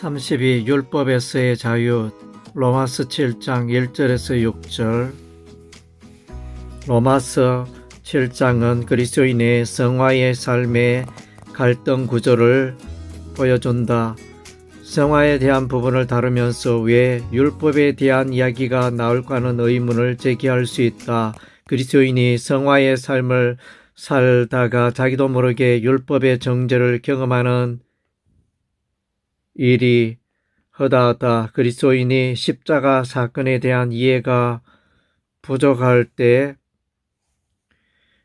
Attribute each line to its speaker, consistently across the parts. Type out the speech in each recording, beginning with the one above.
Speaker 1: 32. 율법에서의 자유. 로마서 7장 1절에서 6절. 로마서 7장은 그리스도인의 성화의 삶의 갈등 구조를 보여준다. 성화에 대한 부분을 다루면서 왜 율법에 대한 이야기가 나올까 하는 의문을 제기할 수 있다. 그리스도인이 성화의 삶을 살다가 자기도 모르게 율법의 정죄를 경험하는 일이 허다하다. 그리스도인이 십자가 사건에 대한 이해가 부족할 때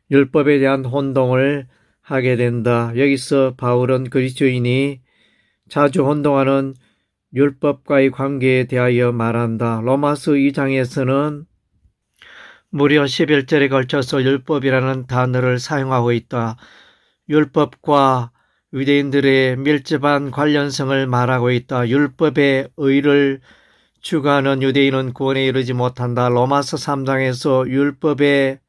Speaker 1: 율법에 대한 혼동을 하게 된다. 여기서 바울은 그리스도인이 자주 혼동하는 율법과의 관계에 대하여 말한다. 로마서 2장에서는 무려 11절에 걸쳐서 율법이라는 단어를 사용하고 있다. 율법과 유대인들의 밀접한 관련성을 말하고 있다. 율법의 의를 추구하는 유대인은 구원에 이르지 못한다. 로마서 3장에서 율법의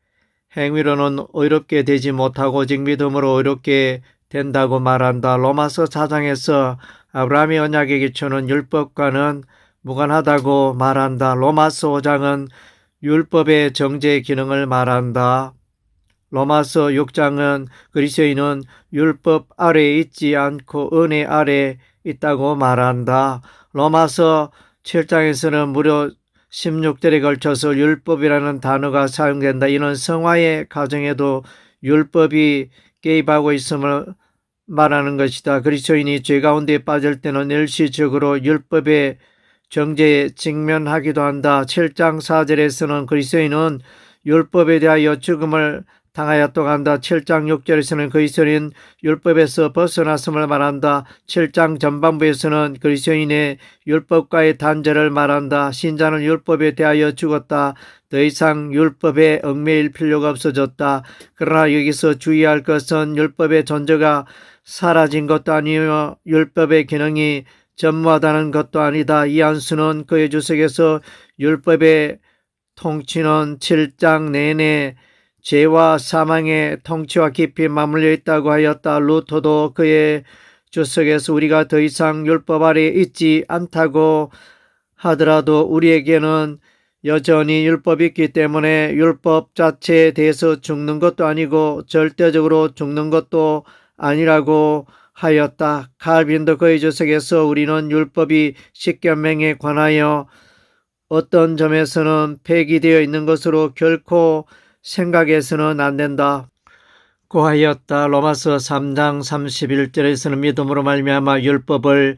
Speaker 1: 행위로는 의롭게 되지 못하고 오직 믿음으로 의롭게 된다고 말한다. 로마서 4장에서 아브라함의 언약의 기초는 율법과는 무관하다고 말한다. 로마서 5장은 율법의 정죄 기능을 말한다. 로마서 6장은 그리스도인은 율법 아래에 있지 않고 은혜 아래에 있다고 말한다. 로마서 7장에서는 무려 16절에 걸쳐서 율법이라는 단어가 사용된다. 이는 성화의 과정에도 율법이 개입하고 있음을 말하는 것이다. 그리스도인이 죄 가운데 빠질 때는 일시적으로 율법의 정죄에 직면하기도 한다. 7장 4절에서는 그리스도인은 율법에 대하여 죽음을 당하였다고 한다. 7장 6절에서는 그리스도인 율법에서 벗어났음을 말한다. 7장 전반부에서는 그리스도인의 율법과의 단절을 말한다. 신자는 율법에 대하여 죽었다. 더 이상 율법에 얽매일 필요가 없어졌다. 그러나 여기서 주의할 것은 율법의 존재가 사라진 것도 아니며 율법의 기능이 전무하다는 것도 아니다. 이한수는 그의 주석에서 율법의 통치는 7장 내내 죄와 사망의 통치와 깊이 맞물려 있다고 하였다. 루터도 그의 주석에서 우리가 더 이상 율법 아래에 있지 않다고 하더라도 우리에게는 여전히 율법이 있기 때문에 율법 자체에 대해서 죽는 것도 아니고 절대적으로 죽는 것도 아니라고 하였다. 칼빈도 그의 주석에서 우리는 율법이 십계명에 관하여 어떤 점에서는 폐기되어 있는 것으로 결코 생각해서는 안 된다 고 하였다. 로마서 3장 31절에서는 믿음으로 말미암아 율법을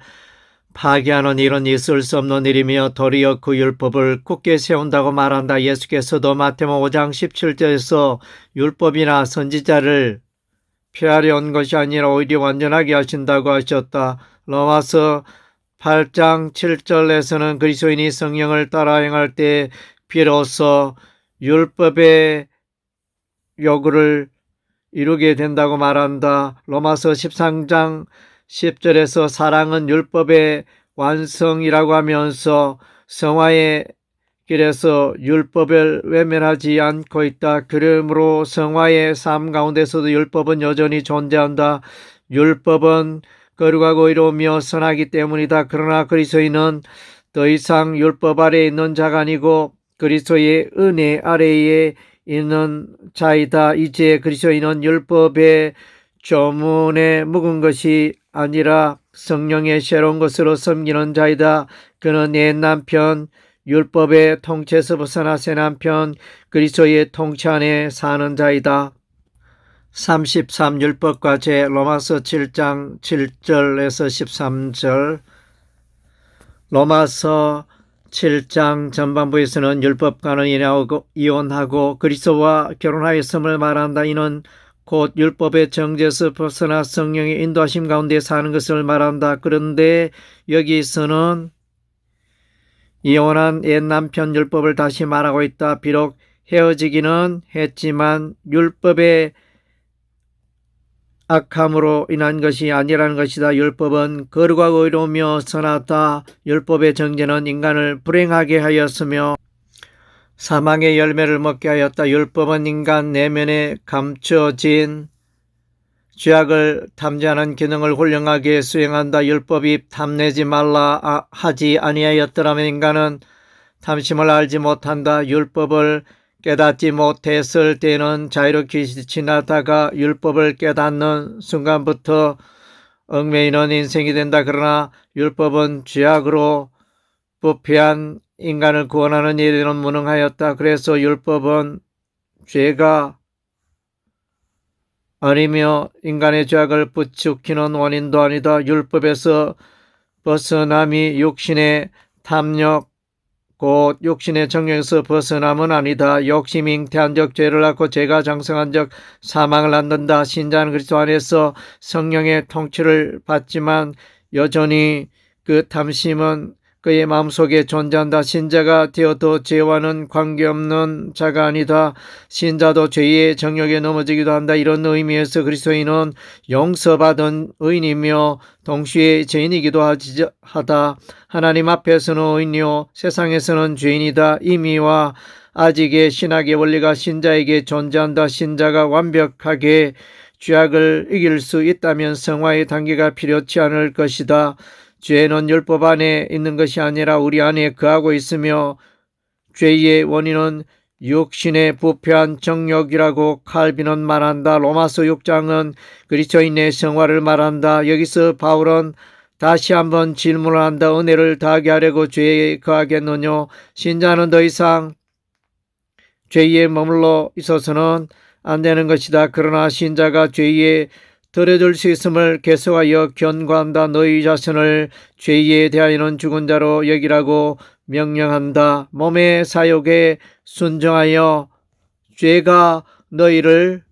Speaker 1: 파괴하는 일은 있을 수 없는 일이며 도리어 그 율법을 굳게 세운다고 말한다. 예수께서도 마태복음 5장 17절에서 율법이나 선지자를 폐하려 온 것이 아니라 오히려 완전하게 하신다고 하셨다. 로마서 8장 7절에서는 그리스도인이 성령을 따라 행할 때 비로소 율법의 요구를 이루게 된다고 말한다. 로마서 13장 10절에서 사랑은 율법의 완성이라고 하면서 성화의 길에서 율법을 외면하지 않고 있다. 그러므로 성화의 삶 가운데서도 율법은 여전히 존재한다. 율법은 거룩하고 의로우며 선하기 때문이다. 그러나 그리스도인은 더 이상 율법 아래에 있는 자가 아니고 그리스도의 은혜 아래에 있는 자이다. 이제 그리스도인은 율법의 조문에 묵은 것이 아니라 성령의 새로운 것으로 섬기는 자이다. 그는 옛 남편 율법의 통치에서 벗어나 새 남편 그리스도의 통치 안에 사는 자이다. 33. 율법과 죄. 로마서 7장 7절에서 13절. 로마서 7장 전반부에서는 율법과는 이혼하고 그리스도와 결혼하였음을 말한다. 이는 곧 율법의 정죄에서 벗어나 성령의 인도하심 가운데 사는 것을 말한다. 그런데 여기서는 이혼한 옛 남편 율법을 다시 말하고 있다. 비록 헤어지기는 했지만 율법의 악함으로 인한 것이 아니라는 것이다. 율법은 거룩하고 의로우며 선하다. 율법의 정죄는 인간을 불행하게 하였으며 사망의 열매를 먹게 하였다. 율법은 인간 내면에 감춰진 죄악을 탐지하는 기능을 훌륭하게 수행한다. 율법이 탐내지 말라 하지 아니하였더라면 인간은 탐심을 알지 못한다. 율법을 깨닫지 못했을 때는 자유롭게 지나다가 율법을 깨닫는 순간부터 얽매이는 인생이 된다. 그러나 율법은 죄악으로 부패한 인간을 구원하는 일에는 무능하였다. 그래서 율법은 죄가 아니며 인간의 죄악을 부추기는 원인도 아니다. 율법에서 벗어남이 육신의 탐욕 곧 육신의 정욕에서 벗어남은 아니다. 욕심이 잉태한 적 죄를 낳고 죄가 장성한 적 사망을 낳는다. 신자는 그리스도 안에서 성령의 통치를 받지만 여전히 그 탐심은 그의 마음속에 존재한다. 신자가 되어도 죄와는 관계없는 자가 아니다. 신자도 죄의 정욕에 넘어지기도 한다. 이런 의미에서 그리스도인은 용서받은 의인이며 동시에 죄인이기도 하다. 하나님 앞에서는 의인이요 세상에서는 죄인이다. 임의와 아직의 신학의 원리가 신자에게 존재한다. 신자가 완벽하게 죄악을 이길 수 있다면 성화의 단계가 필요치 않을 것이다. 죄는 율법 안에 있는 것이 아니라 우리 안에 거하고 있으며 죄의 원인은 육신의 부패한 정욕이라고 칼빈은 말한다. 로마서 6장은 그리스도인의 성화를 말한다. 여기서 바울은 다시 한번 질문을 한다. 은혜를 다하게 하려고 죄에 거하겠느냐? 신자는 더 이상 죄에 머물러 있어서는 안 되는 것이다. 그러나 신자가 죄에 들어줄 수 있음을 계속하여 견고한다. 너희 자신을 죄에 대하여는 죽은 자로 여기라고 명령한다. 몸의 사욕에 순종하여 죄가 너희를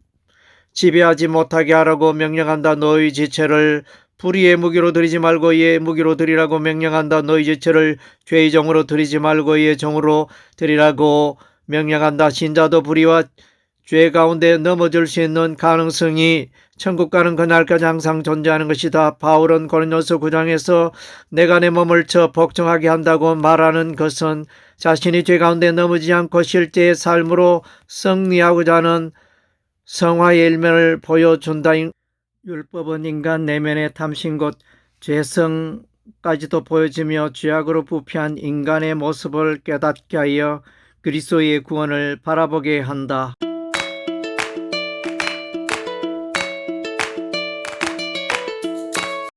Speaker 1: 지배하지 못하게 하라고 명령한다. 너희 지체를 불의의 무기로 드리지 말고 이의 무기로 드리라고 명령한다. 너희 지체를 죄의 종으로 드리지 말고 이의 종으로 드리라고 명령한다. 신자도 불의와 죄 가운데 넘어질 수 있는 가능성이 천국 가는 그날까지 항상 존재하는 것이다. 바울은 고린도서 9장에서 내가 내 몸을 쳐 복종하게 한다고 말하는 것은 자신이 죄 가운데 넘어지지 않고 실제의 삶으로 승리하고자 하는 성화의 일면을 보여준다. 율법은 인간 내면의 탐심 곧 죄성까지도 보여주며 죄악으로 부패한 인간의 모습을 깨닫게 하여 그리스도의 구원을 바라보게 한다.